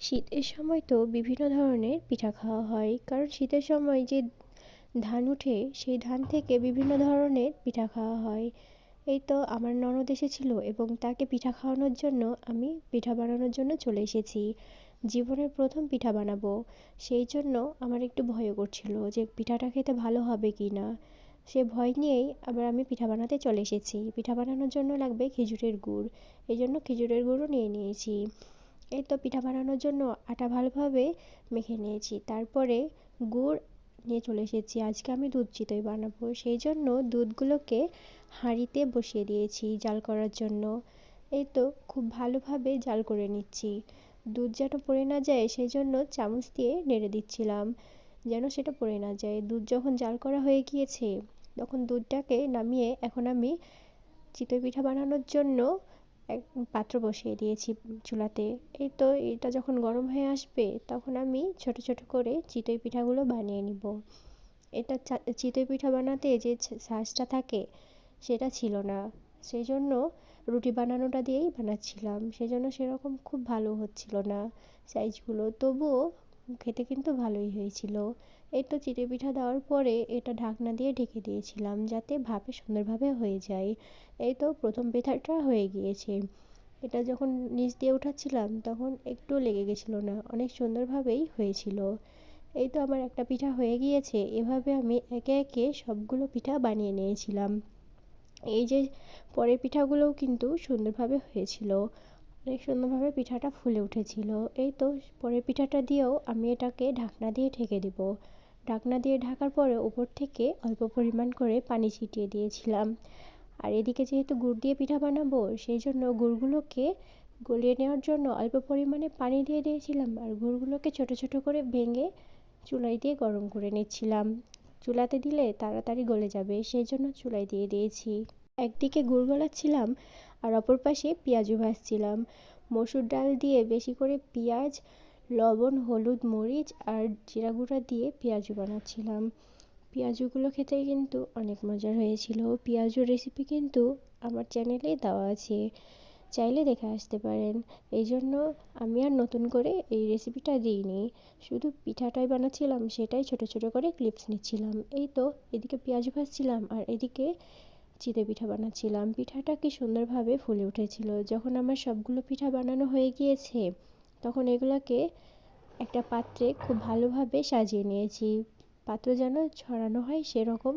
শীতের সময় তো বিভিন্ন ধরনের পিঠা খাওয়া হয়, কারণ শীতের সময় যে ধান উঠে সেই ধান থেকে বিভিন্ন ধরনের পিঠা খাওয়া হয়। এই তো আমার ননদ এসেছিল এবং তাকে পিঠা খাওয়ানোর জন্য আমি পিঠা বানানোর জন্য চলে এসেছি। জীবনের প্রথম পিঠা বানাবো, সেই জন্য আমার একটু ভয়ও করছিল যে পিঠাটা খেতে ভালো হবে কি না। সে ভয় নিয়েই আবার আমি পিঠা বানাতে চলে এসেছি। পিঠা বানানোর জন্য লাগবে খেজুরের গুড়, এই জন্য খেজুরের গুঁড়ও নিয়ে নিয়েছি। এই তো পিঠা বানানোর জন্য আটা ভালোভাবে মেখে নিয়েছি, তারপরে গুড় নিয়ে চলে এসেছি। আজকে আমি দুধ চিতই বানাবো, সেই জন্য দুধগুলোকে হাঁড়িতে বসিয়ে দিয়েছি জাল করার জন্য। এই তো খুব ভালোভাবে জাল করে নিচ্ছি। দুধ যেন পড়ে না যায় সেই জন্য চামচ দিয়ে নেড়ে দিচ্ছিলাম, যেন সেটা পড়ে না যায়। দুধ যখন জাল করা হয়ে গিয়েছে তখন দুধটাকে নামিয়ে এখন আমি চিতই পিঠা বানানোর জন্য এক পাত্র বসিয়ে দিয়েছি চুলাতে। এই তো এটা যখন গরম হয়ে আসবে তখন আমি ছোট ছোট করে চিতই পিঠাগুলো বানিয়ে নিব। এটা চিতই পিঠা বানাতে যে ছাঁচটা থাকে সেটা ছিল না, সেই জন্য রুটি বানানোটা দিয়েই বানাচ্ছিলাম, সেই জন্য সেরকম খুব ভালো হচ্ছিল না সাইজগুলো, তবুও খেতে কিন্তু ভালোই হয়েছিল। এই তো চিতই পিঠা দেওয়ার পরে এটা ঢাকনা দিয়ে ঢেকে দিয়েছিলাম যাতে ভাপে সুন্দরভাবে হয়ে যায়। এই তো প্রথম পিঠাটা হয়ে গিয়েছে। এটা যখন নিচ দিয়ে উঠাচ্ছিলাম তখন একটু লেগে গেছিলো না, অনেক সুন্দরভাবেই হয়েছিল। এই তো আমার একটা পিঠা হয়ে গিয়েছে। এভাবে আমি একে একে সবগুলো পিঠা বানিয়ে নিয়েছিলাম। এই যে পরের পিঠাগুলোও কিন্তু সুন্দরভাবে হয়েছিল, অনেক সুন্দরভাবে পিঠাটা ফুলে উঠেছিল। এই তো পরের পিঠাটা দিয়েও আমি এটাকে ঢাকনা দিয়ে ঢেকে দেব। ঢাকনা দিয়ে ঢাকার পরে উপর থেকে অল্প পরিমাণ করে পানি ছিটিয়ে দিয়েছিলাম। আর এদিকে যেহেতু গুড় দিয়ে পিঠা বানাবো সেই জন্য গুড়গুলোকে গলিয়ে নেওয়ার জন্য অল্প পরিমাণে পানি দিয়ে দিয়েছিলাম, আর গুড়গুলোকে ছোট ছোট করে ভেঙে চুলায় দিয়ে গরম করে নিচ্ছিলাম। চুলাতে দিলে তাড়াতাড়ি গলে যাবে সেই জন্য চুলায় দিয়ে দিয়েছি। একদিকে গুড় গলাচ্ছিলাম আর অপর পাশে পেঁয়াজু ভাজছিলাম। মসুর ডাল দিয়ে বেশি করে পেঁয়াজ, লবণ, হলুদ, মরিচ আর জিরা গুঁড়া দিয়ে পেঁয়াজু বানাচ্ছিলাম। পেঁয়াজুগুলো খেতে কিন্তু অনেক মজার হয়েছিল। পেঁয়াজুর রেসিপি কিন্তু আমার চ্যানেলেই দেওয়া আছে, চাইলে দেখে আসতে পারেন। এই জন্য আমি আর নতুন করে এই রেসিপিটা দিইনি, শুধু পিঠাটাই বানাচ্ছিলাম, সেটাই ছোট ছোট করে ক্লিপস নিচ্ছিলাম। এই তো এদিকে পেঁয়াজ ভাজছিলাম আর এদিকে চিতই পিঠা বানাচ্ছিলাম। পিঠাটা কি সুন্দরভাবে ফুলে উঠেছিল। যখন আমার সবগুলো পিঠা বানানো হয়ে গিয়েছে তখন এগুলোকে একটা পাত্রে খুব ভালোভাবে সাজিয়ে নিয়েছি। পাত্র যেন ছড়ানো হয় সেরকম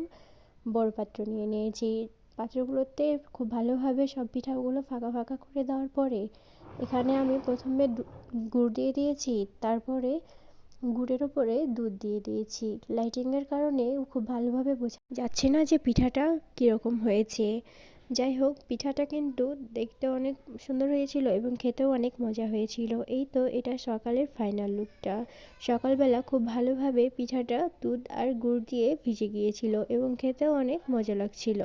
বড় পাত্র নিয়ে নিয়েছি। পাত্রগুলোতে খুব ভালোভাবে সব পিঠাগুলো ফাঁকা ফাঁকা করে দেওয়ার পরে এখানে আমি প্রথমে গুড় দিয়ে দিয়েছি, তারপরে গুড়ের ওপরে দুধ দিয়ে দিয়েছি। লাইটিংয়ের কারণে খুব ভালোভাবে বোঝা যাচ্ছে না যে পিঠাটা কীরকম হয়েছে। যাই হোক, পিঠাটা কিন্তু দেখতে অনেক সুন্দর হয়েছিল এবং খেতেও অনেক মজা হয়েছিল। এই তো এটা সকালের ফাইনাল লুকটা। সকালবেলা খুব ভালোভাবে পিঠাটা দুধ আর গুড় দিয়ে ভিজে গিয়েছিল এবং খেতেও অনেক মজা লাগছিল।